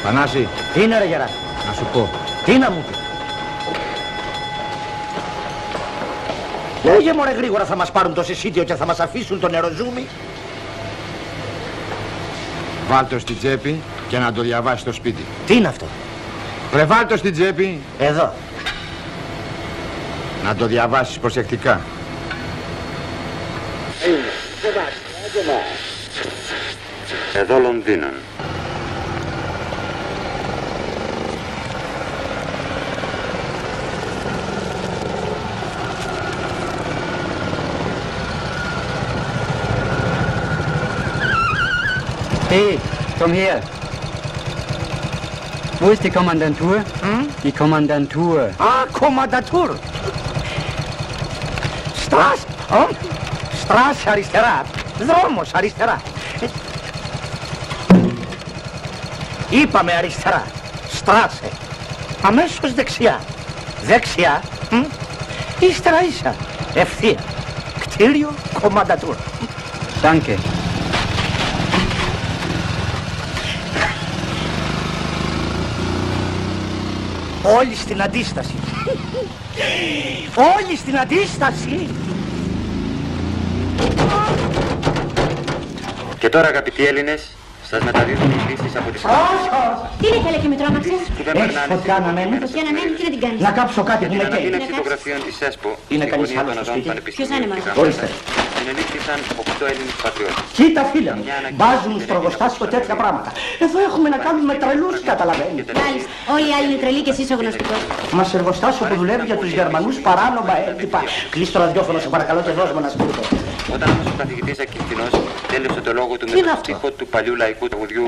Πανάση. Τι είναι ρε γερά? Να σου πω. Τι να μου πει? Λέγε μωρέ γρήγορα, θα μας πάρουν το συσίτιο και θα μας αφήσουν το νεροζούμι. Βάλ' το στην τσέπη και να το διαβάσει στο σπίτι. Τι είναι αυτό? Βρε βάλ' το στην τσέπη. Εδώ. Να το διαβάσεις προσεκτικά. Εδώ Λονδίνον. Hey, komm her. Wo ist die Kommandantur? Die Kommandantur. Α, Kommandantur. Στρας. Στρας αριστερά. Δρόμος αριστερά. Είπαμε αριστερά. Στράσε. Αμέσως δεξιά. Δεξιά. Ύστερα ίσα. Ευθεία. Κτίριο Kommandantur. Danke. Όλοι στην αντίσταση. Όλοι στην αντίσταση. Και τώρα αγαπητοί Έλληνες, σας μεταδίδουν ειδήσεις από τις Τι είναι θέλε και με τρόμαξες? που δεν Έχεις περνάνε φωτιά να μένει? Για να μένει, τι να την κάνεις? Να κάψω κάτι που την με καίει. αναδύναξη φωτογραφίων της ΕΣΠΟ Είναι στη κανείς γωνία άλλος των στο οδών σπίτι? Πανεπιστημίου Ποιος είναι, και μάλλον? Γραμμάτων. Ορίστε. Συνελήφθησαν 8 Έλληνες πατριώτες. Κοίτα φίλε μου, βάζουν στο εργοστάσιο τέτοια πράγματα. Εδώ έχουμε να κάνουμε τρελούς, καταλαβαίνεις. Μάλιστα. Όλοι οι άλλοι είναι τρελοί και εσύ είσαι ο γνωστικός. Μας εργοστάσιο που δουλεύει για τους Γερμανούς παράνομα έντυπα. Κλείστο ραδιόφωνο σε παρακαλώ και δώσ' μου ένα σπίτι. Όταν όμως ο καθηγητής Ακινθινός τέλειωσε το λόγο του με Τι είναι το αυτό? στίχο του παλιού λαϊκού τραγουδιού